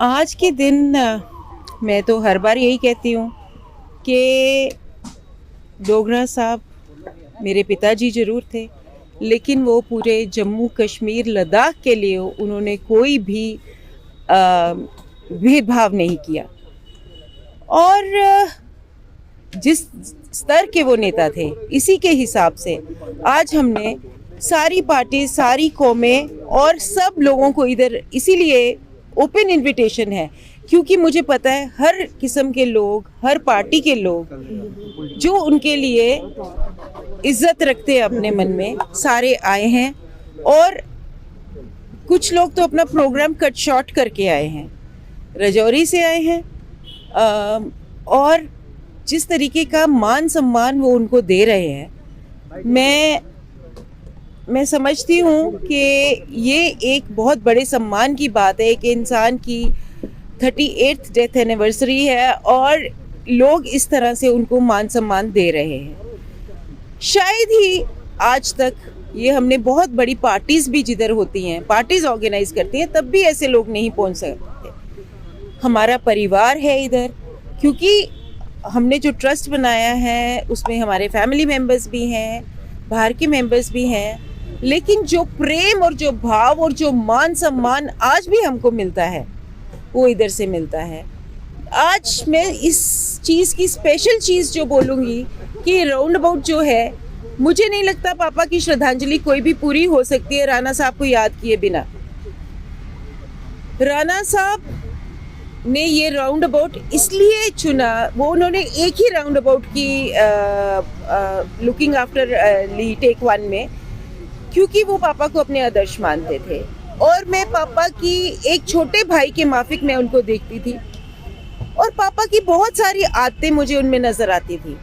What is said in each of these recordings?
आज के दिन मैं तो हर बार यही कहती हूँ कि डोगरा साहब मेरे पिताजी ज़रूर थे, लेकिन वो पूरे जम्मू कश्मीर लद्दाख के लिए उन्होंने कोई भी भेदभाव नहीं किया। और जिस स्तर के वो नेता थे, इसी के हिसाब से आज हमने सारी पार्टी, सारी कौमें और सब लोगों को इधर इसीलिए ओपन इनविटेशन है क्योंकि मुझे पता है हर किस्म के लोग, हर पार्टी के लोग जो उनके लिए इज्जत रखते हैं अपने मन में, सारे आए हैं। और कुछ लोग तो अपना प्रोग्राम कट शॉर्ट करके आए हैं, राजौरी से आए हैं। और जिस तरीके का मान सम्मान वो उनको दे रहे हैं, मैं समझती हूँ कि ये एक बहुत बड़े सम्मान की बात है। एक इंसान की 38th डेथ एनिवर्सरी है और लोग इस तरह से उनको मान सम्मान दे रहे हैं। शायद ही आज तक ये हमने बहुत बड़ी पार्टीज़ भी जिधर होती हैं, पार्टीज़ ऑर्गेनाइज करती हैं, तब भी ऐसे लोग नहीं पहुंच सकते। हमारा परिवार है इधर, क्योंकि हमने जो ट्रस्ट बनाया है उसमें हमारे फैमिली मेम्बर्स भी हैं, बाहर के मेम्बर्स भी हैं, लेकिन जो प्रेम और जो भाव और जो मान सम्मान आज भी हमको मिलता है वो इधर से मिलता है। आज मैं इस चीज़ की स्पेशल चीज़ जो बोलूँगी कि राउंड अबाउट जो है, मुझे नहीं लगता पापा की श्रद्धांजलि कोई भी पूरी हो सकती है राणा साहब को याद किए बिना। राणा साहब ने ये राउंड अबाउट इसलिए चुना, वो उन्होंने एक ही राउंड अबाउट की लुकिंग आफ्टर ली टेक 1 में, क्योंकि वो पापा को अपने आदर्श मानते थे। और मैं पापा की एक छोटे भाई के माफिक मैं उनको देखती थी और पापा की बहुत सारी आदतें मुझे उनमें नजर आती थी।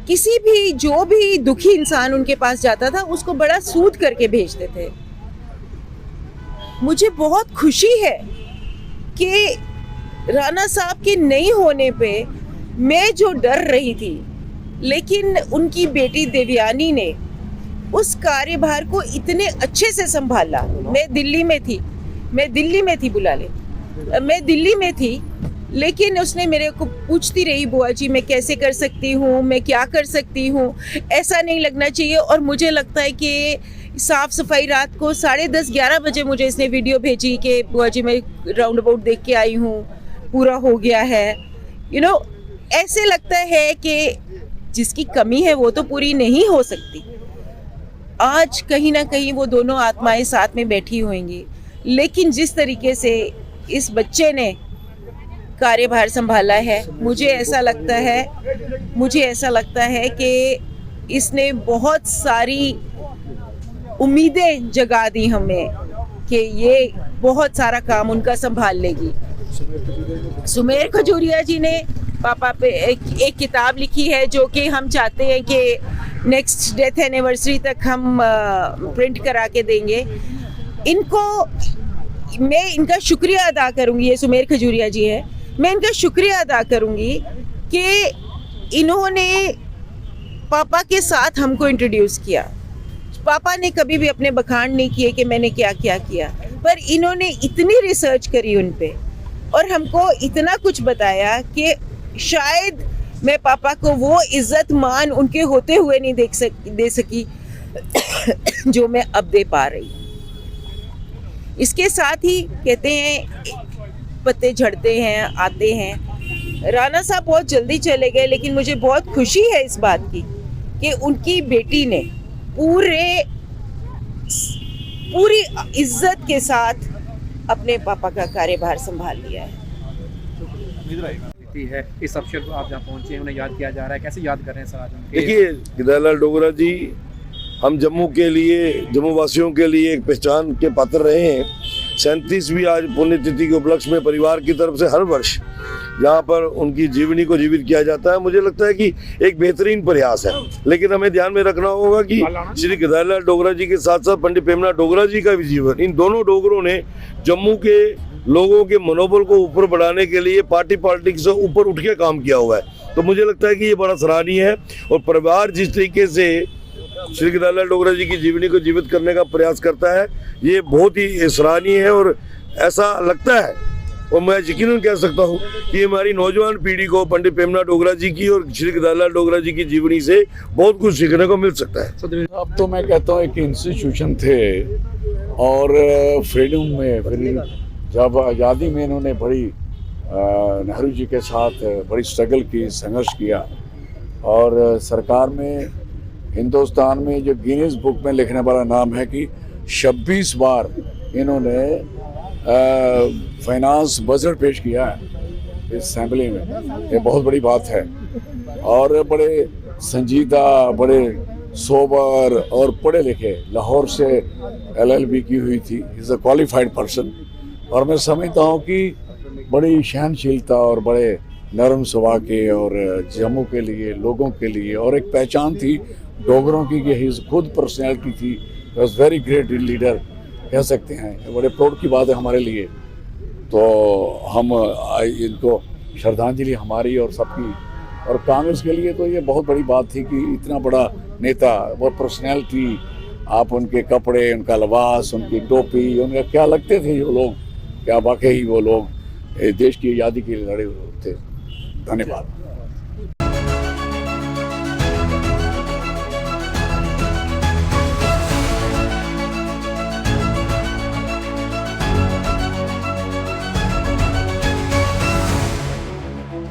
किसी भी जो भी दुखी इंसान उनके पास जाता था उसको बड़ा सूद करके भेजते थे। मुझे बहुत खुशी है कि राणा साहब के नहीं होने पे मैं जो डर रही थी, लेकिन उनकी बेटी देवयानी ने उस कार्यभार को इतने अच्छे से संभाला। मैं दिल्ली में थी मैं दिल्ली में थी, लेकिन उसने मेरे को पूछती रही, बुआ जी मैं कैसे कर सकती हूँ, मैं क्या कर सकती हूँ, ऐसा नहीं लगना चाहिए। और मुझे लगता है कि साफ़ सफाई रात को 10:30-11 बजे मुझे इसने वीडियो भेजी कि बुआ जी मैं राउंड अबाउट देख के आई हूँ, पूरा हो गया है। ऐसे लगता है कि जिसकी कमी है वो तो पूरी नहीं हो सकती। आज कहीं ना कहीं वो दोनों आत्माएं साथ में बैठी होंगी, लेकिन जिस तरीके से इस बच्चे ने कार्यभार संभाला है, मुझे ऐसा लगता है कि इसने बहुत सारी उम्मीदें जगा दी हमें कि ये बहुत सारा काम उनका संभाल लेगी। सुमेर खजूरिया जी ने पापा पे एक किताब लिखी है जो कि हम चाहते हैं कि नेक्स्ट डेथ एनिवर्सरी तक हम प्रिंट करा के देंगे। मैं इनका शुक्रिया अदा करूंगी, ये सुमेर खजूरिया जी है, मैं इनका शुक्रिया अदा करूंगी कि इन्होंने पापा के साथ हमको इंट्रोड्यूस किया। पापा ने कभी भी अपने बखान नहीं किए कि मैंने क्या क्या किया, पर इन्होंने इतनी रिसर्च करी उन पे और हमको इतना कुछ बताया कि शायद मैं पापा को वो इज्जत मान उनके होते हुए नहीं दे सकी जो मैं अब दे पा रही। इसके साथ ही कहते हैं पत्ते झड़ते हैं, आते हैं। राणा साहब बहुत जल्दी चले गए, लेकिन मुझे बहुत खुशी है इस बात की कि उनकी बेटी ने पूरी इज्जत के साथ अपने पापा का कार्यभार संभाल लिया है। इस अवसर पर आप जहाँ पहुँचे, उन्हें याद किया जा रहा है, कैसे याद कर रहे हैं सर? देखिए, गिरधारीलाल डोगरा जी हम जम्मू के लिए, जम्मू वासियों के लिए एक पहचान के पात्र रहे हैं। 37वीं आज पुण्यतिथि के उपलक्ष्य में परिवार की तरफ से हर वर्ष यहाँ पर उनकी जीवनी को जीवित किया जाता है। मुझे लगता है कि एक बेहतरीन प्रयास है, लेकिन हमें ध्यान में रखना होगा कि श्री गिरधारीलाल डोगरा जी के साथ साथ पंडित प्रेमनाथ डोगरा जी का भी जीवन, इन दोनों डोगरों ने जम्मू के लोगों के मनोबल को ऊपर बढ़ाने के लिए पार्टी पॉलिटिक्स से ऊपर उठ के काम किया हुआ है। तो मुझे लगता है कि ये बड़ा सराहनीय है। और परिवार जिस तरीके से श्री गिरधारीलाल डोगरा जी की जीवनी को जीवित करने का प्रयास करता है, ये बहुत ही सराहनीय है। और ऐसा लगता है और मैं यकीनन कह सकता हूँ कि हमारी नौजवान पीढ़ी को पंडित प्रेमनाथ डोगरा जी की और श्री केदारलाल डोगरा जी की जीवनी से बहुत कुछ सीखने को मिल सकता है। अब तो मैं कहता हूँ एक इंस्टीट्यूशन थे और फ्रीडम में फिर जब आज़ादी में इन्होंने बड़ी नेहरू जी के साथ बड़ी स्ट्रगल की, संघर्ष किया और सरकार में हिंदुस्तान में जो गिनीज बुक में लिखने वाला नाम है कि 26 बार इन्होंने फाइनेंस बजट पेश किया है इस असेंबली में। ये बहुत बड़ी बात है और बड़े संजीदा, बड़े सोबर और पढ़े लिखे, लाहौर से LLB की हुई थी, इज़ अ क्वालिफाइड पर्सन। और मैं समझता हूँ कि बड़ी सहनशीलता और बड़े नरम स्वभाव के और जम्मू के लिए, लोगों के लिए, और एक पहचान थी डोगरों की कि हिज खुद पर्सनैलिटी थी, वॉज वेरी ग्रेट लीडर कह सकते हैं। बड़े प्राउड की बात है हमारे लिए। तो हम इनको श्रद्धांजलि हमारी और सबकी, और कांग्रेस के लिए तो ये बहुत बड़ी बात थी कि इतना बड़ा नेता, वो पर्सनैलिटी, आप उनके कपड़े, उनका लिबास, उनकी टोपी, उनका क्या लगते थे वो लोग, क्या वाकई वो लोग देश की आज़ादी के लिए लड़े हुए थे। धन्यवाद।